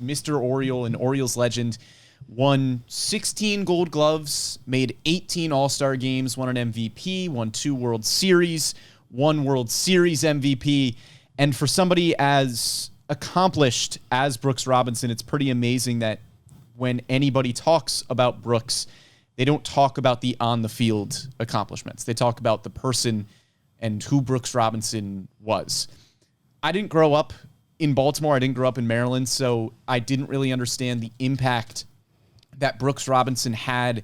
Mr. Oriole, an Orioles legend, won 16 Gold Gloves, made 18 All-Star games, won an MVP, won 2 World Series, 1 World Series MVP. And for somebody as accomplished as Brooks Robinson, it's pretty amazing that when anybody talks about Brooks, they don't talk about the on-the-field accomplishments. They talk about the person and who Brooks Robinson was. I didn't grow up in Baltimore. I didn't grow up in Maryland, so I didn't really understand the impact that Brooks Robinson had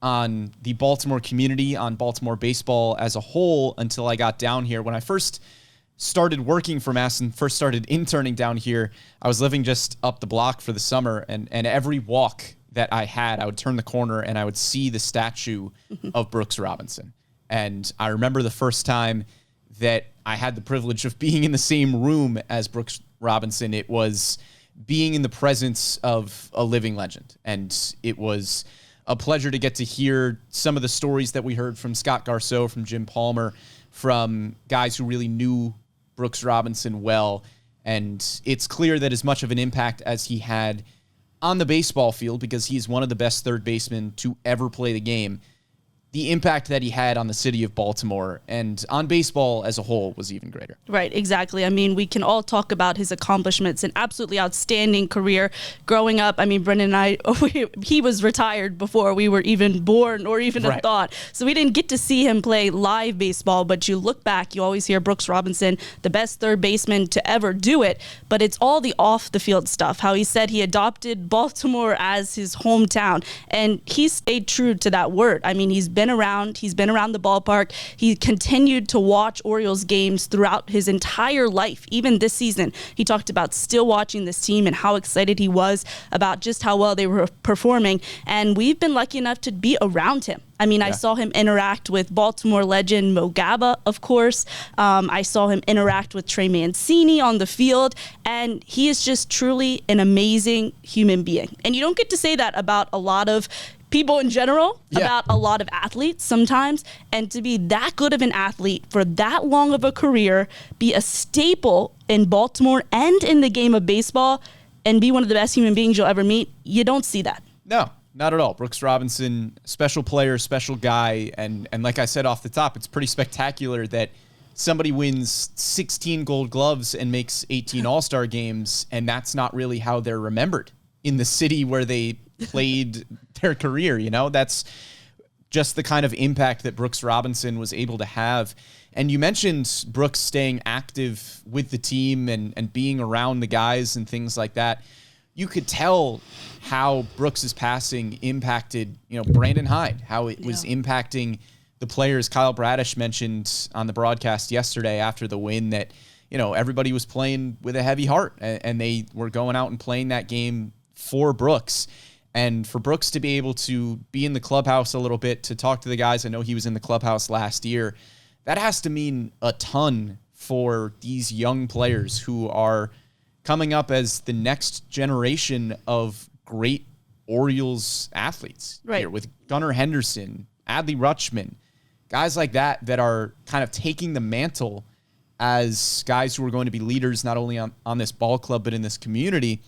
on the Baltimore community, on Baltimore baseball as a whole, until I got down here. When I first started working for MASN, first started interning down here, I was living just up the block for the summer, and every walk that I had, I would turn the corner and I would see the statue of Brooks Robinson. And I remember the first time that I had the privilege of being in the same room as Brooks Robinson. It was being in the presence of a living legend. And it was a pleasure to get to hear some of the stories that we heard from Scott Garceau, from Jim Palmer, from guys who really knew Brooks Robinson well. And it's clear that as much of an impact as he had on the baseball field, because he's one of the best third basemen to ever play the game, the impact that he had on the city of Baltimore and on baseball as a whole was even greater. Right, exactly. I mean, we can all talk about his accomplishments, an absolutely outstanding career growing up. I mean, Brendan and I, he was retired before we were even born or even a thought. So we didn't get to see him play live baseball, but you look back, you always hear Brooks Robinson, the best third baseman to ever do it, but it's all the off the field stuff, how he said he adopted Baltimore as his hometown, and he stayed true to that word. I mean, he's been around the ballpark. He continued to watch Orioles games throughout his entire life. Even this season, he talked about still watching this team and how excited he was about just how well they were performing. And we've been lucky enough to be around him. I mean, I saw him interact with Baltimore legend Mo Gaba, of course. I saw him interact with Trey Mancini on the field, and he is just truly an amazing human being. And you don't get to say that about a lot of people in general, about a lot of athletes sometimes, and to be that good of an athlete for that long of a career, be a staple in Baltimore and in the game of baseball, and be one of the best human beings you'll ever meet, you don't see that. No, not at all. Brooks Robinson, special player, special guy, and like I said off the top, it's pretty spectacular that somebody wins 16 Gold Gloves and makes 18 All-Star games, and that's not really how they're remembered in the city where they played their career. You know, that's just the kind of impact that Brooks Robinson was able to have. And you mentioned Brooks staying active with the team and being around the guys and things like that. You could tell how Brooks's passing impacted, Brandon Hyde, how it was impacting the players. Kyle Bradish mentioned on the broadcast yesterday after the win that, everybody was playing with a heavy heart and they were going out and playing that game for Brooks. And for Brooks to be able to be in the clubhouse a little bit, to talk to the guys, I know he was in the clubhouse last year, that has to mean a ton for these young players who are coming up as the next generation of great Orioles athletes. Right. Here with Gunnar Henderson, Adley Rutschman, guys like that are kind of taking the mantle as guys who are going to be leaders not only on this ball club but in this community.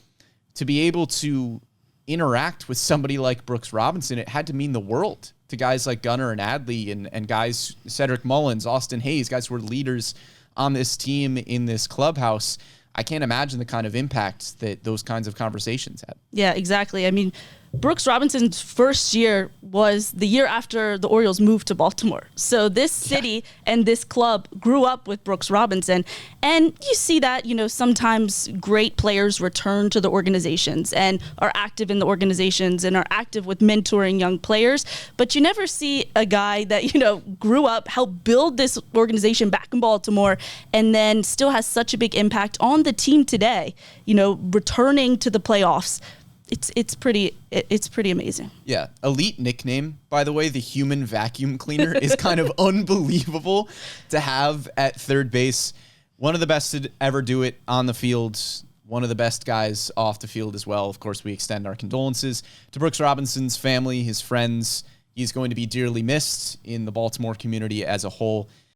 To be able to interact with somebody like Brooks Robinson, it had to mean the world to guys like Gunnar and Adley and guys, Cedric Mullins, Austin Hayes, guys who were leaders on this team in this clubhouse. I can't imagine the kind of impact that those kinds of conversations had. Yeah, exactly. I mean, Brooks Robinson's first year was the year after the Orioles moved to Baltimore. So this city and this club grew up with Brooks Robinson. And you see that, sometimes great players return to the organizations and are active in the organizations and are active with mentoring young players. But you never see a guy that, grew up, helped build this organization back in Baltimore, and then still has such a big impact on the team today, returning to the playoffs. It's pretty amazing. Yeah. Elite nickname, by the way, the human vacuum cleaner is kind of unbelievable to have at third base. One of the best to ever do it on the field. One of the best guys off the field as well. Of course, we extend our condolences to Brooks Robinson's family, his friends. He's going to be dearly missed in the Baltimore community as a whole.